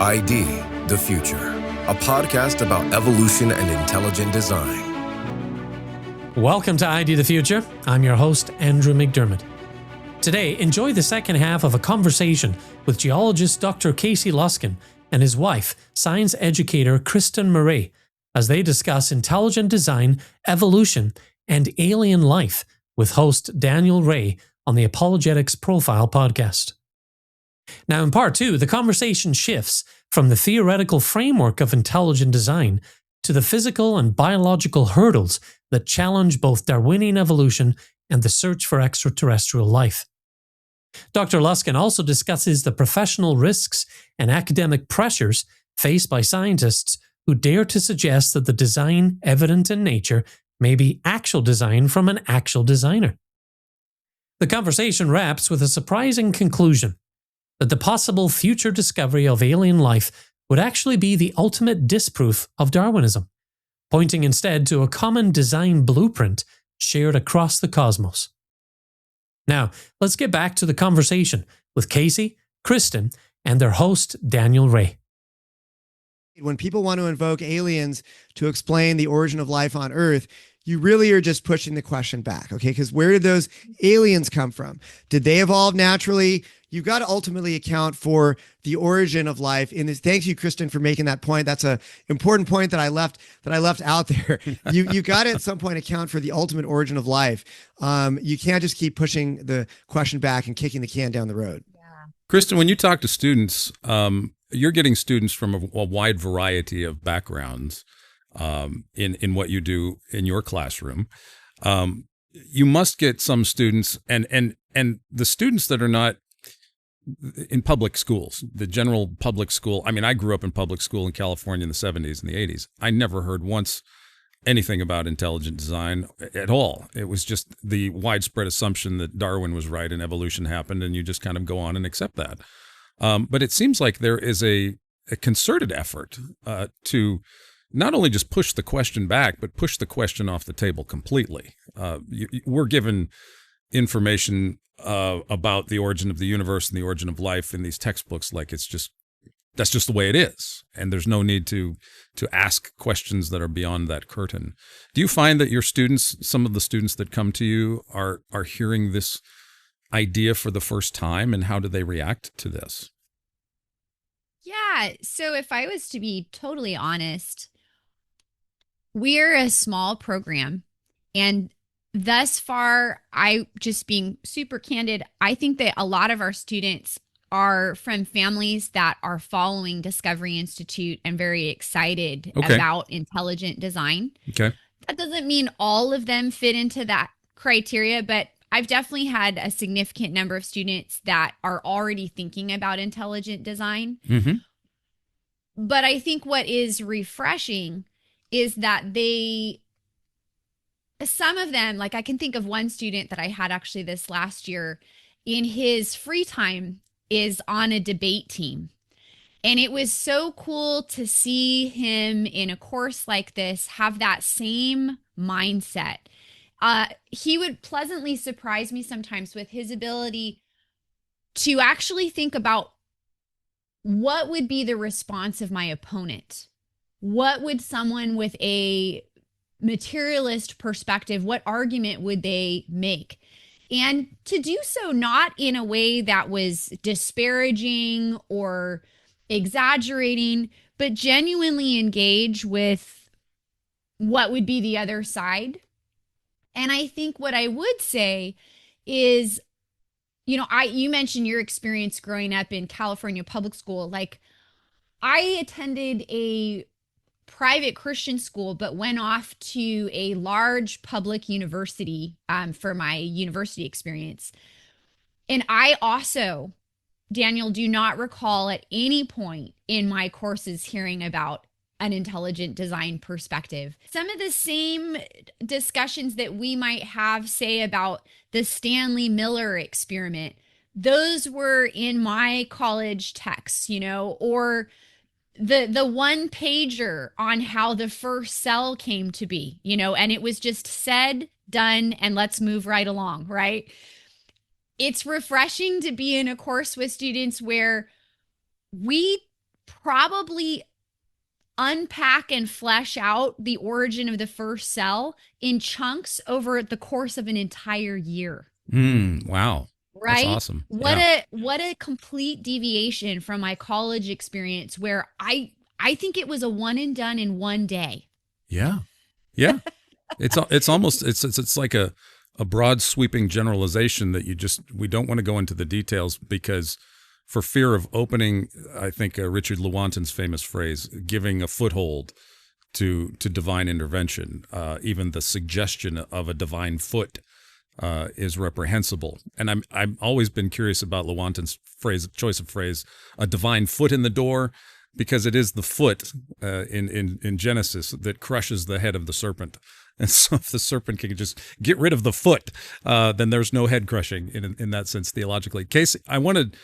ID the Future, a podcast about evolution and intelligent design. Welcome to ID the Future. I'm your host, Andrew McDermott. Today, enjoy the second half of a conversation with geologist Dr. Casey Luskin and his wife, science educator Kristin Marais, as they discuss intelligent design, evolution, and alien life with host Daniel Ray on the Apologetics Profile podcast. Now, in part two, the conversation shifts from the theoretical framework of intelligent design to the physical and biological hurdles that challenge both Darwinian evolution and the search for extraterrestrial life. Dr. Luskin also discusses the professional risks and academic pressures faced by scientists who dare to suggest that the design evident in nature may be actual design from an actual designer. The conversation wraps with a surprising conclusion that the possible future discovery of alien life would actually be the ultimate disproof of Darwinism, pointing instead to a common design blueprint shared across the cosmos. Now, let's get back to the conversation with Casey, Kristin, and their host, Daniel Ray. When people want to invoke aliens to explain the origin of life on Earth, you really are just pushing the question back, okay? Because where did those aliens come from? Did they evolve naturally? You've got to ultimately account for the origin of life in this. Thank you, Kristin, for making that point. That's an important point that I left out there. You got to at some point account for the ultimate origin of life. You can't just keep pushing the question back and kicking the can down the road. Yeah. Kristin, when you talk to students, you're getting students from a wide variety of backgrounds in what you do in your classroom. You must get some students and the students that are not in public schools, the general public school. I mean, I grew up in public school in California in the 70s and the 80s. I never heard once anything about intelligent design at all. It was just the widespread assumption that Darwin was right and evolution happened, and you just kind of go on and accept that. But it seems like there is a concerted effort to not only just push the question back, but push the question off the table completely. We're given information about the origin of the universe and the origin of life in these textbooks like that's just the way it is, and there's no need to ask questions that are beyond that curtain. Do you find that your students, some of the students that come to you, are hearing this idea for the first time, and how do they react to this? Yeah. So if I was to be totally honest, we're a small program, and thus far, just being super candid, I think that a lot of our students are from families that are following Discovery Institute and very excited about intelligent design. Okay. That doesn't mean all of them fit into that criteria, but I've definitely had a significant number of students that are already thinking about intelligent design. Mm-hmm. But I think what is refreshing is that some of them, like I can think of one student that I had actually this last year, in his free time is on a debate team. And it was so cool to see him in a course like this have that same mindset. He would pleasantly surprise me sometimes with his ability to actually think about what would be the response of my opponent. What would someone with a materialist perspective, what argument would they make? And to do so not in a way that was disparaging or exaggerating, but genuinely engage with what would be the other side. And I think what I would say is, you mentioned your experience growing up in California public school. Like, I attended a private Christian school, but went off to a large public university for my university experience. And I also, Daniel, do not recall at any point in my courses hearing about an intelligent design perspective. Some of the same discussions that we might have, say, about the Stanley Miller experiment, those were in my college texts, or the one pager on how the first cell came to be, and it was just said, done, and let's move right along, right? It's refreshing to be in a course with students where we probably unpack and flesh out the origin of the first cell in chunks over the course of an entire year. Wow. Right? That's awesome. What a complete deviation from my college experience, where I think it was a one and done in one day. Yeah. Yeah. It's almost it's like a broad sweeping generalization that we don't want to go into the details, because for fear of opening, I think Richard Lewontin's famous phrase, giving a foothold to divine intervention, even the suggestion of a divine foot is reprehensible. And I've always been curious about Lewontin's choice of phrase, a divine foot in the door, because it is the foot in Genesis that crushes the head of the serpent. And so if the serpent can just get rid of the foot, then there's no head crushing in that sense theologically. Casey, I wanted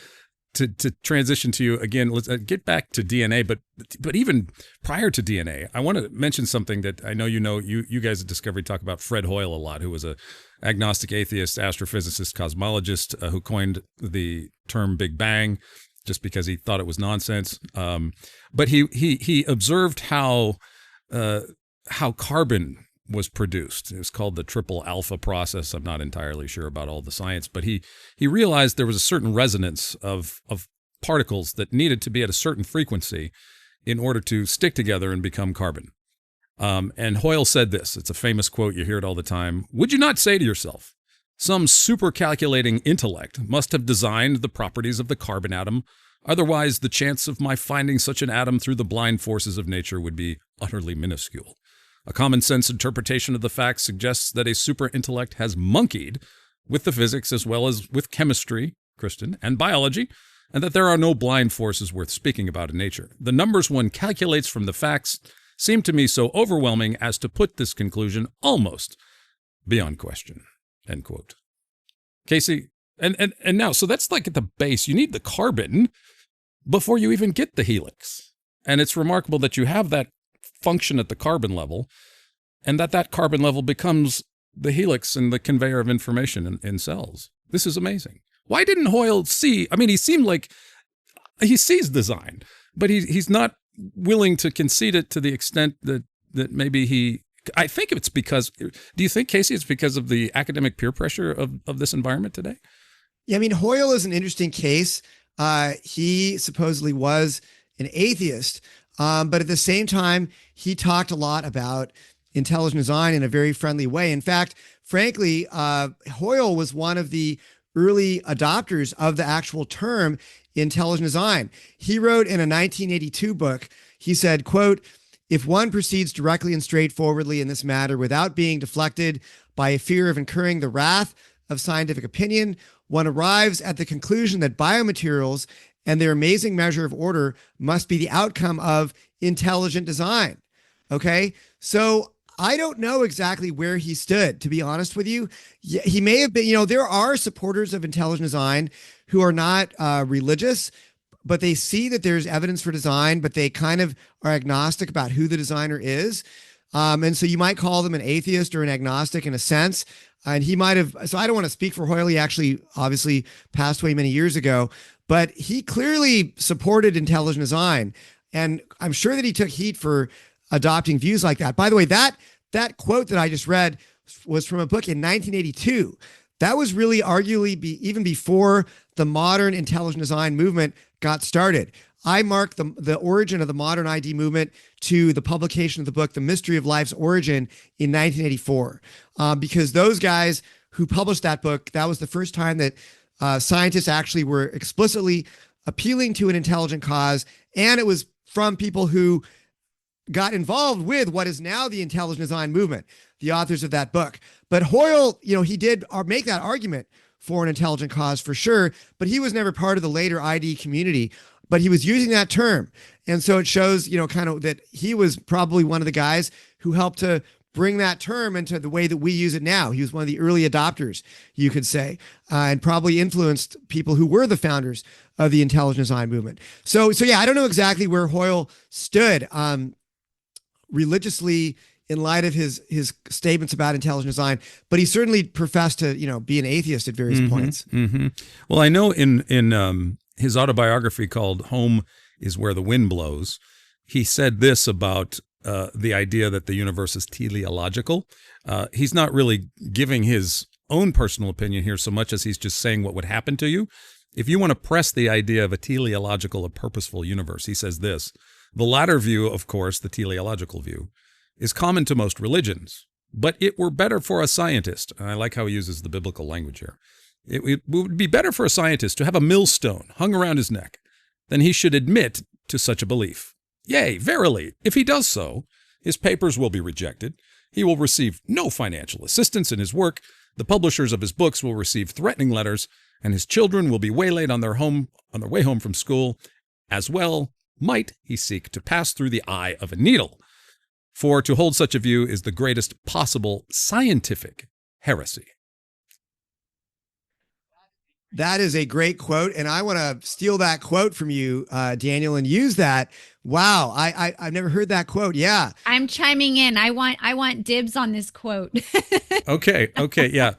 to transition to you again. Let's get back to DNA, but even prior to DNA, I want to mention something that I know you guys at Discovery talk about. Fred Hoyle a lot, who was a agnostic atheist, astrophysicist, cosmologist, who coined the term Big Bang just because he thought it was nonsense. But he observed how carbon was produced. It was called the triple alpha process. I'm not entirely sure about all the science, but he realized there was a certain resonance of particles that needed to be at a certain frequency in order to stick together and become carbon. And Hoyle said this, it's a famous quote, you hear it all the time. Would you not say to yourself, some super calculating intellect must have designed the properties of the carbon atom, otherwise the chance of my finding such an atom through the blind forces of nature would be utterly minuscule. A common sense interpretation of the facts suggests that a super intellect has monkeyed with the physics as well as with chemistry, Kristin, and biology, and that there are no blind forces worth speaking about in nature. The numbers one calculates from the facts seem to me so overwhelming as to put this conclusion almost beyond question. End quote. Casey, and now, so that's like at the base. You need the carbon before you even get the helix. And it's remarkable that you have that function at the carbon level, and that carbon level becomes the helix and the conveyor of information in cells. This is amazing. Why didn't Hoyle see? I mean, he seemed like he sees design, but he's not willing to concede it to the extent that maybe he. I think it's because. Do you think, Casey, it's because of the academic peer pressure of this environment today? Yeah, I mean, Hoyle is an interesting case. He supposedly was an atheist. But at the same time, he talked a lot about intelligent design in a very friendly way. In fact, frankly, Hoyle was one of the early adopters of the actual term intelligent design. He wrote in a 1982 book, he said, quote, if one proceeds directly and straightforwardly in this matter without being deflected by a fear of incurring the wrath of scientific opinion, one arrives at the conclusion that biomaterials and their amazing measure of order must be the outcome of intelligent design. Okay. So I don't know exactly where he stood, to be honest with you. He may have been, there are supporters of intelligent design who are not religious, but they see that there's evidence for design, but they kind of are agnostic about who the designer is. And so you might call them an atheist or an agnostic in a sense. And he might have, so I don't want to speak for Hoyle. He actually obviously passed away many years ago. But he clearly supported intelligent design. And I'm sure that he took heat for adopting views like that. By the way, that quote that I just read was from a book in 1982. That was really arguably even before the modern intelligent design movement got started. I marked the origin of the modern ID movement to the publication of the book, The Mystery of Life's Origin, in 1984. Because those guys who published that book, that was the first time that scientists actually were explicitly appealing to an intelligent cause. And it was from people who got involved with what is now the intelligent design movement, the authors of that book. But Hoyle, he did make that argument for an intelligent cause for sure, but he was never part of the later ID community, but he was using that term. And so it shows, kind of that he was probably one of the guys who helped to bring that term into the way that we use it now. He was one of the early adopters, you could say, and probably influenced people who were the founders of the intelligent design movement. So yeah, I don't know exactly where Hoyle stood religiously in light of his statements about intelligent design, but he certainly professed to, be an atheist at various points. Mm-hmm. Well, I know in his autobiography called Home is where the wind blows. He said this about the idea that the universe is teleological. He's not really giving his own personal opinion here so much as he's just saying what would happen to you. If you want to press the idea of a teleological, a purposeful universe, he says this: the latter view, of course, the teleological view, is common to most religions, but it were better for a scientist, and I like how he uses the biblical language here, it would be better for a scientist to have a millstone hung around his neck than he should admit to such a belief. Yea, verily, if he does so, his papers will be rejected. He will receive no financial assistance in his work. The publishers of his books will receive threatening letters, and his children will be waylaid on their way home from school. As well might he seek to pass through the eye of a needle. For to hold such a view is the greatest possible scientific heresy. That is a great quote, and I want to steal that quote from you, Daniel, and use that. Wow, I've never heard that quote. Yeah, I'm chiming in. I want dibs on this quote. Okay, yeah.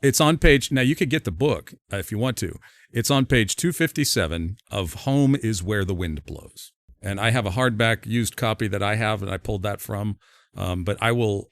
It's on page. Now you could get the book if you want to. It's on page 257 of "Home is Where the Wind Blows," and I have a hardback used copy that I have, and I pulled that from. But I will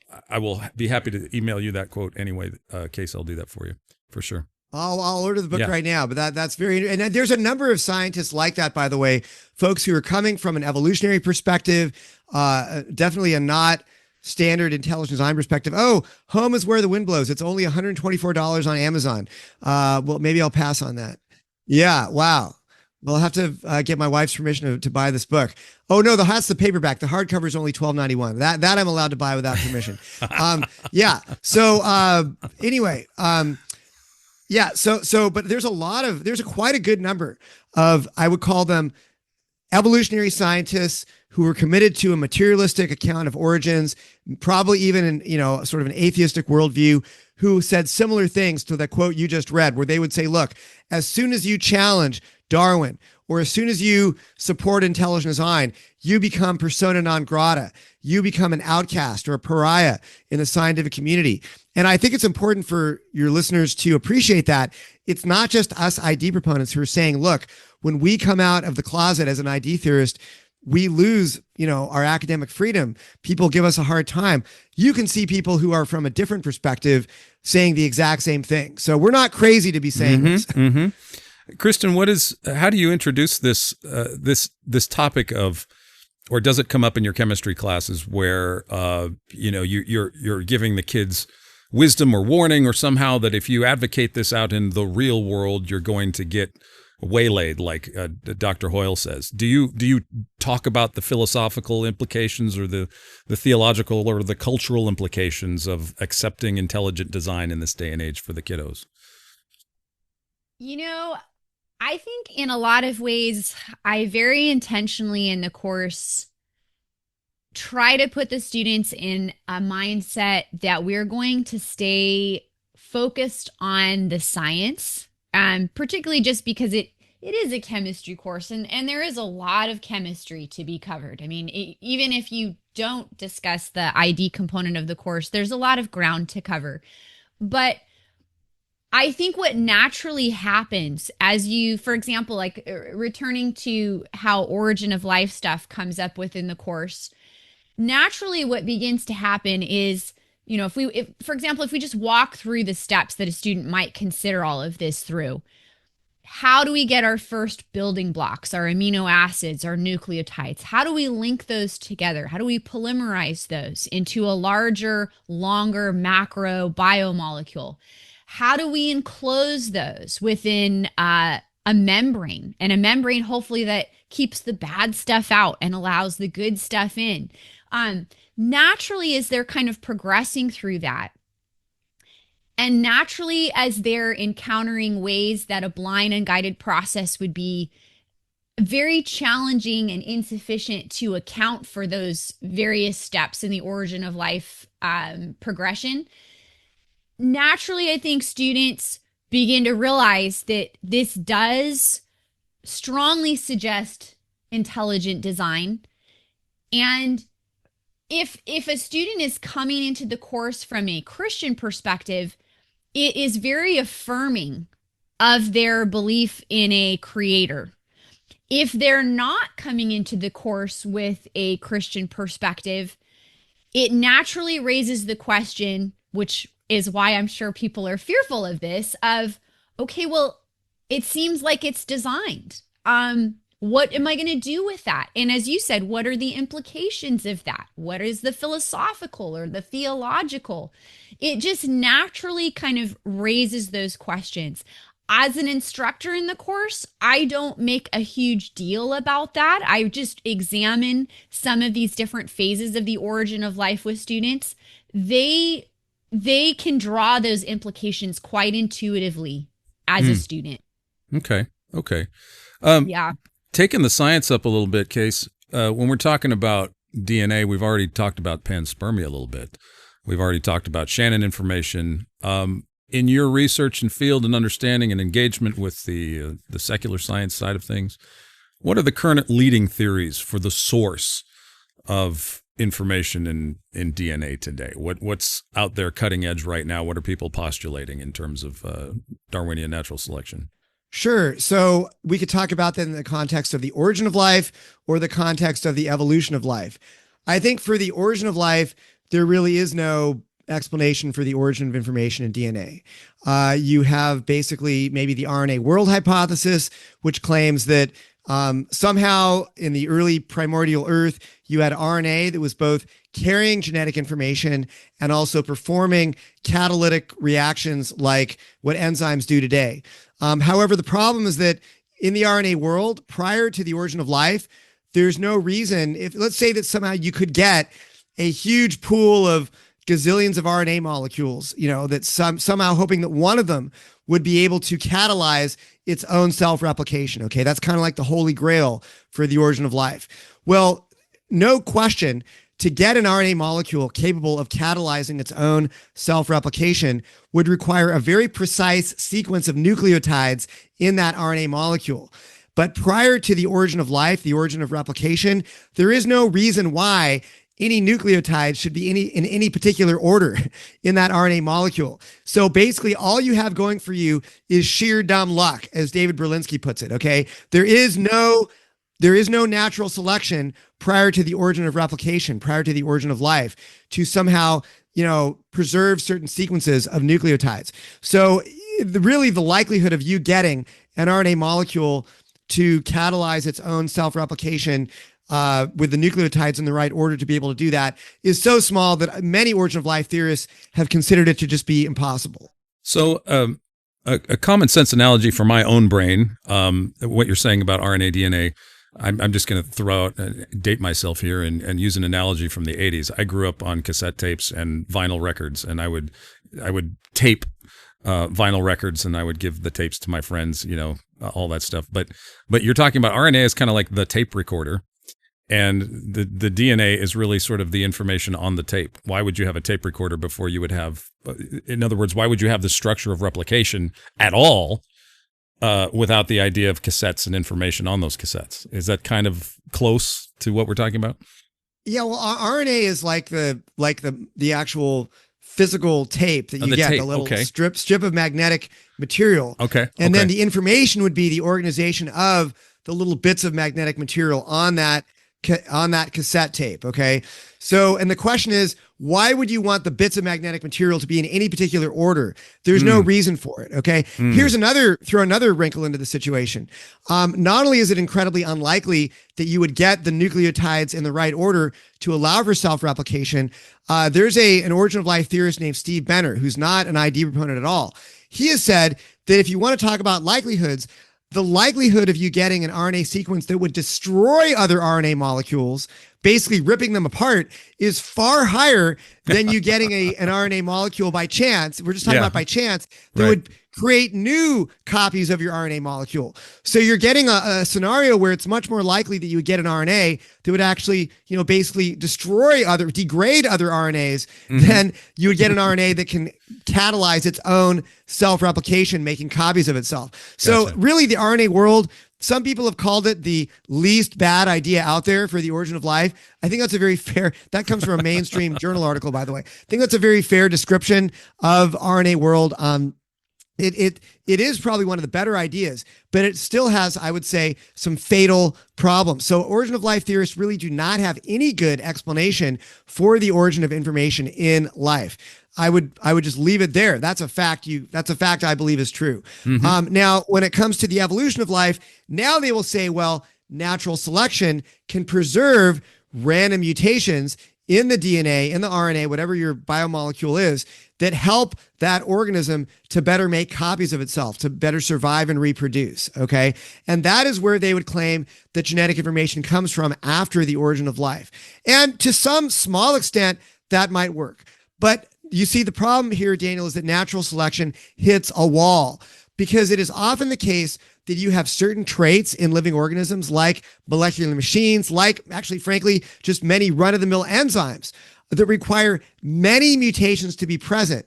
be happy to email you that quote anyway. Case I'll do that for you for sure. I'll order the book right now, but that's very, and there's a number of scientists like that, by the way, folks who are coming from an evolutionary perspective, definitely a not standard intelligent design perspective. Oh, Home is Where the Wind Blows. It's only $124 on Amazon. Well, maybe I'll pass on that. Yeah. Wow. Well, I'll have to get my wife's permission to buy this book. Oh no, that's the paperback. The hardcover is only $12.91. That I'm allowed to buy without permission. Yeah. So anyway, yeah. So, but there's quite a good number of, I would call them evolutionary scientists who were committed to a materialistic account of origins, probably even in, sort of an atheistic worldview, who said similar things to the quote you just read, where they would say, look, as soon as you challenge Darwin, or as soon as you support intelligent design, you become persona non grata. You become an outcast or a pariah in the scientific community. And I think it's important for your listeners to appreciate that it's not just us ID proponents who are saying, look, when we come out of the closet as an ID theorist, we lose, our academic freedom. People give us a hard time. You can see people who are from a different perspective saying the exact same thing. So we're not crazy to be saying this. Mm-hmm. Kristin, how do you introduce this topic of, or does it come up in your chemistry classes where, you're giving the kids wisdom or warning, or somehow that if you advocate this out in the real world, you're going to get waylaid, like Dr. Hoyle says? Do you talk about the philosophical implications or the theological or the cultural implications of accepting intelligent design in this day and age for the kiddos? I think in a lot of ways, I very intentionally in the course try to put the students in a mindset that we're going to stay focused on the science, particularly just because it is a chemistry course and there is a lot of chemistry to be covered. I mean, even if you don't discuss the ID component of the course, there's a lot of ground to cover. But I think what naturally happens as you, for example, like returning to how origin of life stuff comes up within the course, naturally what begins to happen is, for example, if we just walk through the steps that a student might consider all of this through, how do we get our first building blocks, our amino acids, our nucleotides? How do we link those together? How do we polymerize those into a larger, longer macro biomolecule? How do we enclose those within a membrane, and a membrane hopefully that keeps the bad stuff out and allows the good stuff in? Naturally, as they're kind of progressing through that, and naturally as they're encountering ways that a blind and guided process would be very challenging and insufficient to account for those various steps in the origin of life progression, naturally, I think students begin to realize that this does strongly suggest intelligent design. And if a student is coming into the course from a Christian perspective, it is very affirming of their belief in a creator. if they're not coming into the course with a Christian perspective, it naturally raises the question, which is why I'm sure people are fearful of this, of, okay, well, it seems like it's designed. What am I going to do with that? And as you said, what are the implications of that? What is the philosophical or the theological? It just naturally kind of raises those questions. As an instructor in the course, I don't make a huge deal about that. I just examine some of these different phases of the origin of life with students. They can draw those implications quite intuitively as a student. Okay. Yeah. Taking the science up a little bit, Case, when we're talking about DNA, we've already talked about panspermia a little bit. We've already talked about Shannon information. In your research and field and understanding and engagement with the secular science side of things, what are the current leading theories for the source of information in DNA today? What's out there cutting edge right now? What are people postulating in terms of Darwinian natural selection? Sure. So we could talk about that in the context of the origin of life or the context of the evolution of life. I think for the origin of life, there really is no explanation for the origin of information in DNA. You have basically maybe the RNA world hypothesis, which claims that somehow in the early primordial Earth, you had RNA that was both carrying genetic information and also performing catalytic reactions like what enzymes do today. However, the problem is that in the RNA world, prior to the origin of life, there's no reason, if let's say that somehow you could get a huge pool of gazillions of RNA molecules, that somehow hoping that one of them would be able to catalyze its own self-replication. Okay, that's kind of like the holy grail for the origin of life. Well, no question, to get an RNA molecule capable of catalyzing its own self-replication would require a very precise sequence of nucleotides in that RNA molecule. But prior to the origin of life, the origin of replication, there is no reason why any nucleotides should be in any particular order in that RNA molecule. So basically all you have going for you is sheer dumb luck, as David Berlinski puts it, okay? There is no natural selection prior to the origin of replication, prior to the origin of life, to somehow, preserve certain sequences of nucleotides. So really the likelihood of you getting an RNA molecule to catalyze its own self-replication with the nucleotides in the right order to be able to do that is so small that many origin of life theorists have considered it to just be impossible. So a common sense analogy for my own brain, what you're saying about RNA, DNA, I'm just going to throw out, date myself here and use an analogy from the 80s. I grew up on cassette tapes and vinyl records, and I would tape vinyl records, and I would give the tapes to my friends, all that stuff. But you're talking about RNA is kind of like the tape recorder. And the DNA is really sort of the information on the tape. Why would you have a tape recorder before you would have, in other words, why would you have the structure of replication at all without the idea of cassettes and information on those cassettes? Is that kind of close to what we're talking about? Yeah, well, RNA is like the actual physical tape that you get, tape. the little Okay. strip of magnetic material. Okay. And then the information would be the organization of the little bits of magnetic material on that cassette tape. Okay. So, and the question is, why would you want the bits of magnetic material to be in any particular order? There's no reason for it. Okay. Here's throw another wrinkle into the situation. Not only is it incredibly unlikely that you would get the nucleotides in the right order to allow for self-replication, there's an origin of life theorist named Steve Benner, who's not an ID proponent at all. He has said that if you want to talk about likelihoods, the likelihood of you getting an RNA sequence that would destroy other RNA molecules, basically ripping them apart, is far higher than you getting an RNA molecule by chance. We're just talking about by chance that would create new copies of your RNA molecule. So you're getting a scenario where it's much more likely that you would get an RNA that would actually, basically degrade other RNAs than you would get an RNA that can catalyze its own self-replication, making copies of itself. So really the RNA world, some people have called it the least bad idea out there for the origin of life. I think that's a very fair, that comes from a mainstream journal article, by the way. I think that's a very fair description of RNA world. it is probably one of the better ideas, but it still has, I would say, some fatal problems. So origin of life theorists really do not have any good explanation for the origin of information in life. I would just leave it there. That's a fact. That's a fact I believe is true. Now, when it comes to the evolution of life, now they will say, well, natural selection can preserve random mutations in the DNA, in the RNA, whatever your biomolecule is, that help that organism to better make copies of itself, to better survive and reproduce, okay? And that is where they would claim that genetic information comes from after the origin of life. And to some small extent, that might work. But you see, the problem here, Daniel, is that natural selection hits a wall, because it is often the case that you have certain traits in living organisms, like molecular machines, like actually, frankly, just many run-of-the-mill enzymes that require many mutations to be present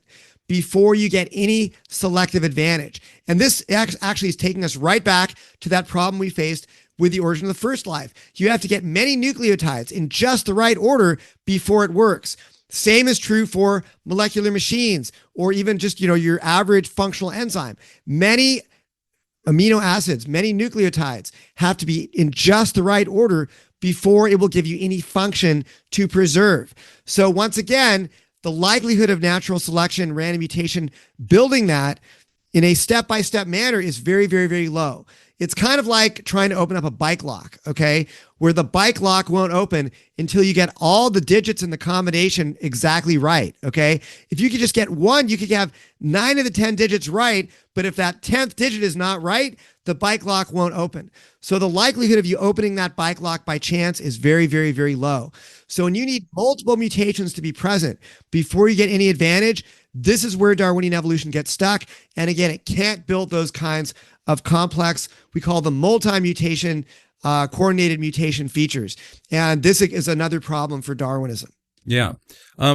before you get any selective advantage. And this actually is taking us right back to that problem we faced with the origin of the first life. You have to get many nucleotides in just the right order before it works. Same is true for molecular machines, or even just, your average functional enzyme. Many amino acids, many nucleotides have to be in just the right order before it will give you any function to preserve. So once again, the likelihood of natural selection, random mutation, building that in a step-by-step manner is very, very, very low. It's kind of like trying to open up a bike lock, okay, where the bike lock won't open until you get all the digits in the combination exactly right, okay? If you could just get one, you could have 9 of the 10 digits right, but if that 10th digit is not right, the bike lock won't open. So the likelihood of you opening that bike lock by chance is very, very, very low. So when you need multiple mutations to be present before you get any advantage, this is where Darwinian evolution gets stuck. And again, it can't build those kinds of complex, we call them multi-mutation, coordinated mutation features. And this is another problem for Darwinism. Yeah.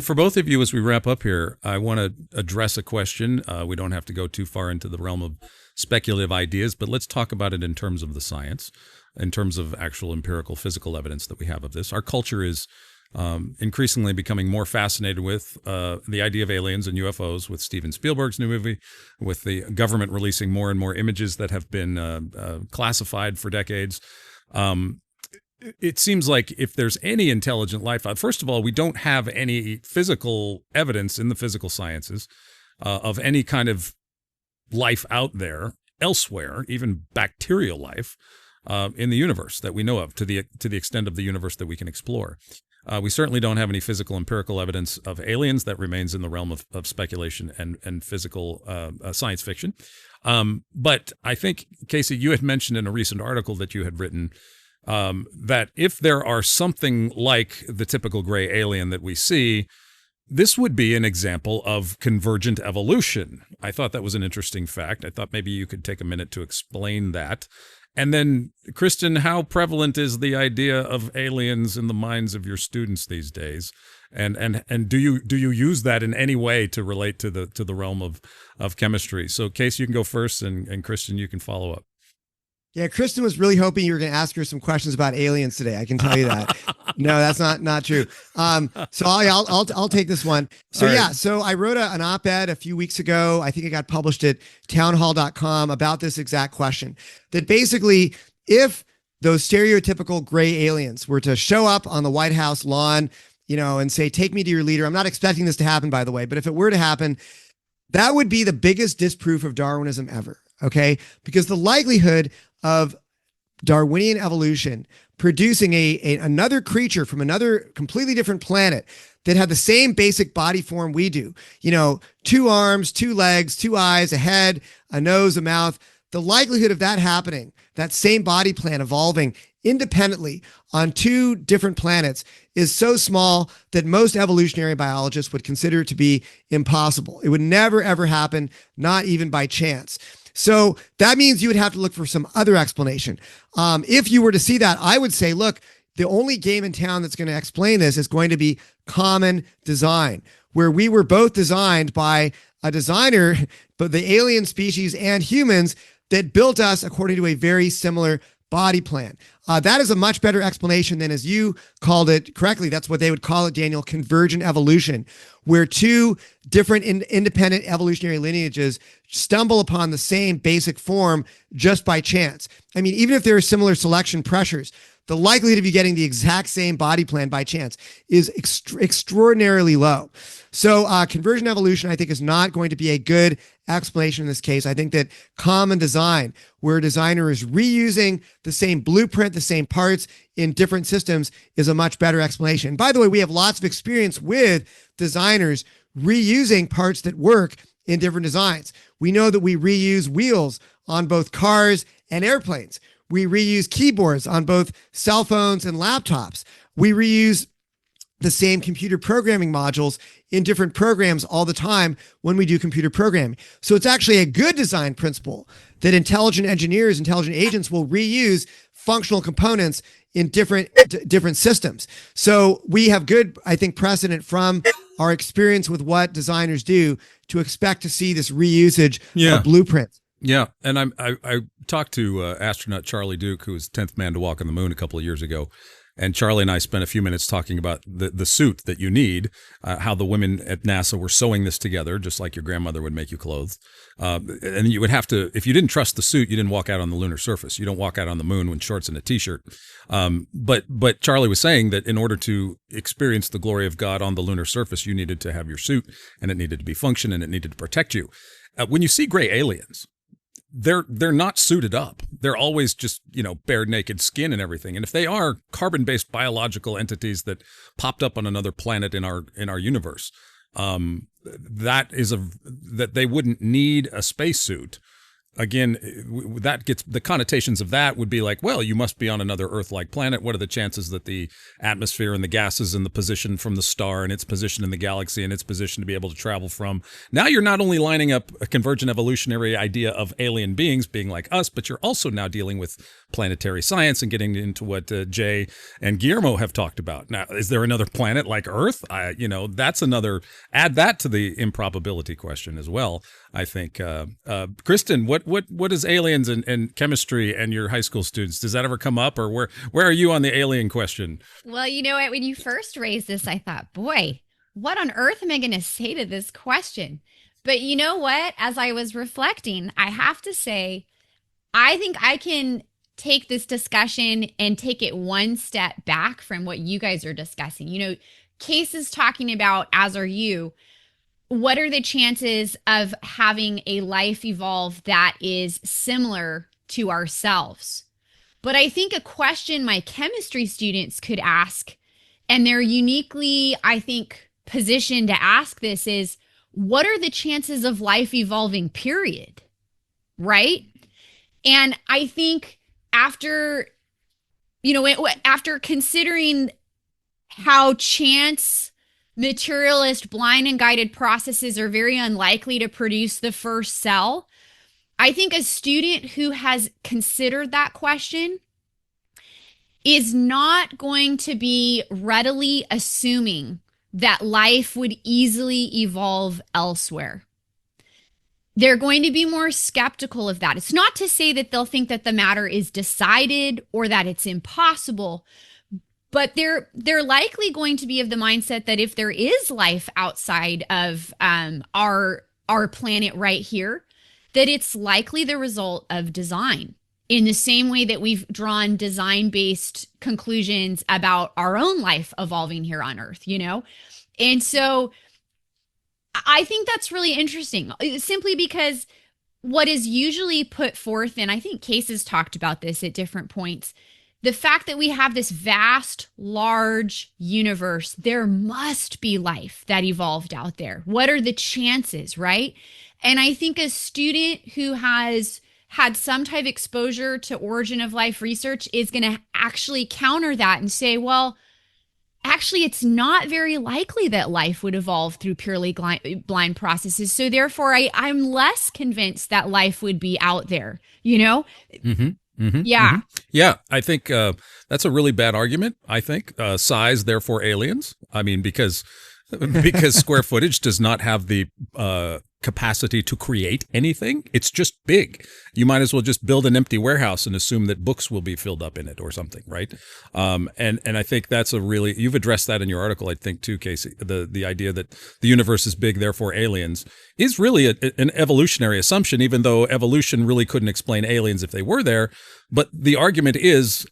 For both of you, as we wrap up here, I want to address a question. We don't have to go too far into the realm of speculative ideas, but let's talk about it in terms of the science, in terms of actual empirical physical evidence that we have of this. Our culture is increasingly becoming more fascinated with the idea of aliens and UFOs, with Steven Spielberg's new movie, with the government releasing more and more images that have been classified for decades. It seems like if there's any intelligent life, first of all, we don't have any physical evidence in the physical sciences of any kind of life out there elsewhere, even bacterial life in the universe that we know of, to the extent of the universe that we can explore. We certainly don't have any physical empirical evidence of aliens. That remains in the realm of speculation and physical science fiction. But I think, Casey, you had mentioned in a recent article that you had written that if there are something like the typical gray alien that we see, this would be an example of convergent evolution. I thought that was an interesting fact. I thought maybe you could take a minute to explain that. And then, Kristin, how prevalent is the idea of aliens in the minds of your students these days? And do you use that in any way to relate to the realm of chemistry? So, Casey, you can go first, and Kristin, you can follow up. Yeah, Kristin was really hoping you were going to ask her some questions about aliens today. I can tell you that. No, that's not true. So I'll take this one. So right. Yeah, so I wrote an op-ed a few weeks ago. I think it got published at townhall.com about this exact question. That basically, if those stereotypical gray aliens were to show up on the White House lawn, and say, "Take me to your leader." I'm not expecting this to happen, by the way, but if it were to happen, that would be the biggest disproof of Darwinism ever. Okay, because the likelihood of Darwinian evolution producing another creature from another completely different planet that had the same basic body form we do, 2 arms, 2 legs, 2 eyes, a head, a nose, a mouth, the likelihood of that happening, that same body plan evolving independently on 2 different planets, is so small that most evolutionary biologists would consider it to be impossible. It would never, ever happen, not even by chance. So that means you would have to look for some other explanation. If you were to see that, I would say, look, the only game in town that's going to explain this is going to be common design, where we were both designed by a designer, but the alien species and humans, that built us according to a very similar body plan. That is a much better explanation than, as you called it correctly, that's what they would call it, Daniel, convergent evolution, where two different independent evolutionary lineages stumble upon the same basic form just by chance. I mean, even if there are similar selection pressures, the likelihood of you getting the exact same body plan by chance is extraordinarily low. So convergent evolution, I think, is not going to be a good explanation in this case. I think that common design, where a designer is reusing the same blueprint, the same parts in different systems, is a much better explanation. By the way, we have lots of experience with designers reusing parts that work in different designs. We know that we reuse wheels on both cars and airplanes. We reuse keyboards on both cell phones and laptops. We reuse the same computer programming modules in different programs all the time when we do computer programming. So it's actually a good design principle that intelligent engineers, intelligent agents will reuse functional components in different systems. So we have good, I think, precedent from our experience with what designers do to expect to see this reusage of blueprints. Yeah, and I talked to astronaut Charlie Duke, who was 10th man to walk on the moon a couple of years ago, and Charlie and I spent a few minutes talking about the suit that you need, how the women at NASA were sewing this together, just like your grandmother would make you clothes. And you would have to, if you didn't trust the suit, you didn't walk out on the lunar surface. You don't walk out on the moon in shorts and a T-shirt. But Charlie was saying that in order to experience the glory of God on the lunar surface, you needed to have your suit, and it needed to be function, and it needed to protect you. When you see gray aliens, they're not suited up. They're always just, bare naked skin and everything. And if they are carbon-based biological entities that popped up on another planet in our universe, that they wouldn't need a spacesuit. Again, that gets the connotations of that would be like, well, you must be on another Earth-like planet. What are the chances that the atmosphere and the gases and the position from the star and its position in the galaxy and its position to be able to travel from? Now you're not only lining up a convergent evolutionary idea of alien beings being like us, but you're also now dealing with planetary science and getting into what Jay and Guillermo have talked about. Now, is there another planet like Earth? That's another, add that to the improbability question as well, I think. Kristin, what is aliens and chemistry and your high school students? Does that ever come up, or where are you on the alien question? Well, you know what? When you first raised this, I thought, boy, what on earth am I going to say to this question? But you know what? As I was reflecting, I have to say, I think I can take this discussion and take it one step back from what you guys are discussing. Case is talking about, as are you, what are the chances of having a life evolve that is similar to ourselves? But I think a question my chemistry students could ask, and they're uniquely, I think, positioned to ask this, is what are the chances of life evolving, period? Right? And I think after considering how chance, materialist, blind and guided processes are very unlikely to produce the first cell, I think a student who has considered that question is not going to be readily assuming that life would easily evolve elsewhere. They're going to be more skeptical of that. It's not to say that they'll think that the matter is decided or that it's impossible, but they're likely going to be of the mindset that if there is life outside of our planet right here, that it's likely the result of design, in the same way that we've drawn design-based conclusions about our own life evolving here on Earth, And so I think that's really interesting, simply because what is usually put forth, and I think Case has talked about this at different points, the fact that we have this vast, large universe, there must be life that evolved out there. What are the chances, right? And I think a student who has had some type of exposure to origin of life research is going to actually counter that and say, well, actually, it's not very likely that life would evolve through purely blind processes. So therefore, I'm less convinced that life would be out there, Mm-hmm. Mm-hmm, yeah. Mm-hmm. Yeah, I think that's a really bad argument, I think. Size, therefore aliens. I mean, because square footage does not have the capacity to create anything. It's just big. You might as well just build an empty warehouse and assume that books will be filled up in it or something, right? And I think that's you've addressed that in your article, I think too, Casey. The idea that the universe is big, therefore aliens, is really an evolutionary assumption, even though evolution really couldn't explain aliens if they were there. But the argument is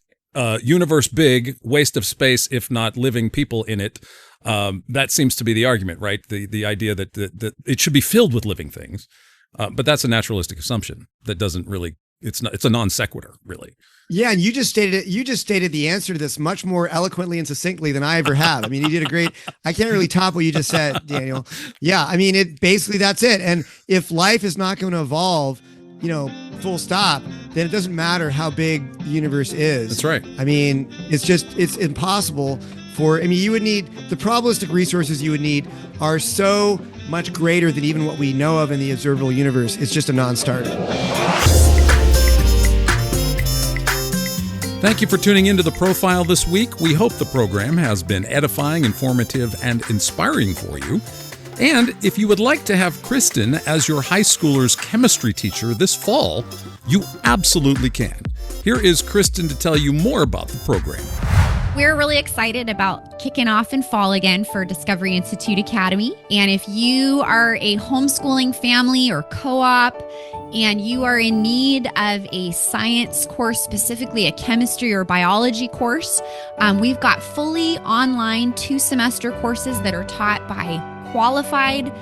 universe big, waste of space, if not living people in it. That seems to be the argument, right? The idea that it should be filled with living things. But that's a naturalistic assumption that doesn't really, it's a non sequitur, really. Yeah, and you just stated the answer to this much more eloquently and succinctly than I ever have. I mean, you did a great, I can't really top what you just said, Daniel. Yeah, I mean, basically that's it. And if life is not going to evolve, full stop, then it doesn't matter how big the universe is. That's right. I mean, it's impossible you would need, the probabilistic resources you would need are so much greater than even what we know of in the observable universe. It's just a non-starter. Thank you for tuning into the Profile this week. We hope the program has been edifying, informative, and inspiring for you. And if you would like to have Kristin as your high schooler's chemistry teacher this fall, you absolutely can. Here is Kristin to tell you more about the program. We're really excited about kicking off in fall again for Discovery Institute Academy. And if you are a homeschooling family or co-op and you are in need of a science course, specifically a chemistry or biology course, we've got fully online 2-semester courses that are taught by qualified,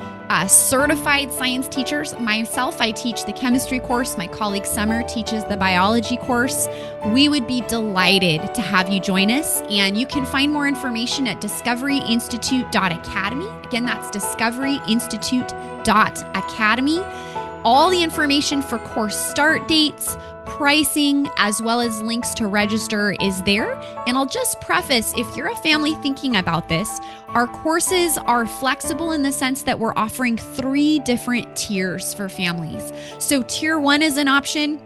certified science teachers. Myself, I teach the chemistry course. My colleague Summer teaches the biology course. We would be delighted to have you join us. And you can find more information at discoveryinstitute.academy. Again, that's discoveryinstitute.academy. All the information for course start dates, pricing, as well as links to register is there. And I'll just preface, if you're a family thinking about this, our courses are flexible in the sense that we're offering 3 different tiers for families. So tier 1 is an option.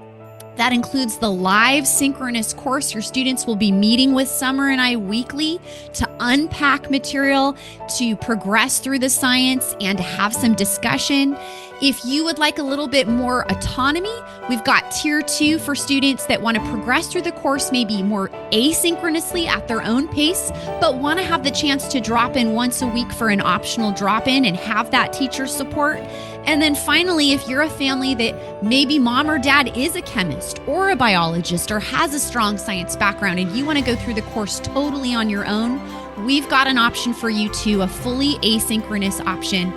That includes the live synchronous course. Your students will be meeting with Summer and I weekly to unpack material, to progress through the science, and to have some discussion. If you would like a little bit more autonomy, we've got tier 2 for students that want to progress through the course maybe more asynchronously at their own pace, but want to have the chance to drop in once a week for an optional drop-in and have that teacher support. And then finally, if you're a family that maybe mom or dad is a chemist or a biologist or has a strong science background and you want to go through the course totally on your own, we've got an option for you too, a fully asynchronous option.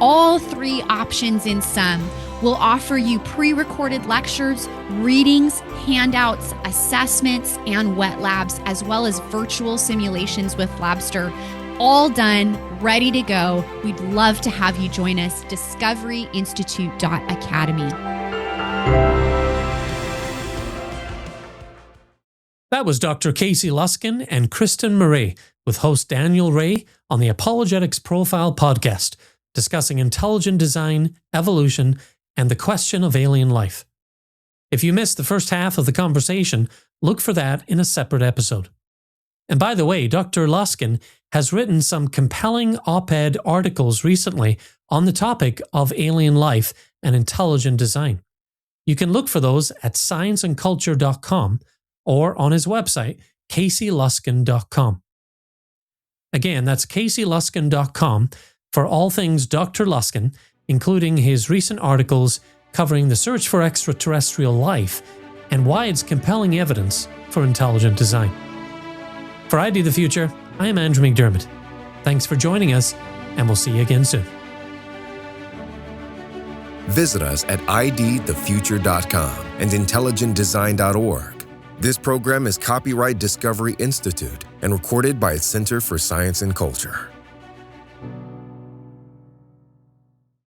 All 3 options in sum will offer you pre-recorded lectures, readings, handouts, assessments, and wet labs, as well as virtual simulations with Labster. All done, ready to go. We'd love to have you join us, discoveryinstitute.academy. That was Dr. Casey Luskin and Kristin Marais with host Daniel Ray on the Apologetics Profile podcast, discussing intelligent design, evolution, and the question of alien life. If you missed the first half of the conversation, look for that in a separate episode. And by the way, Dr. Luskin has written some compelling op-ed articles recently on the topic of alien life and intelligent design. You can look for those at scienceandculture.com or on his website, caseyluskin.com. Again, that's caseyluskin.com for all things Dr. Luskin, including his recent articles covering the search for extraterrestrial life and why it's compelling evidence for intelligent design. For ID the Future, I am Andrew McDermott. Thanks for joining us, and we'll see you again soon. Visit us at idthefuture.com and intelligentdesign.org. This program is copyright Discovery Institute and recorded by its Center for Science and Culture.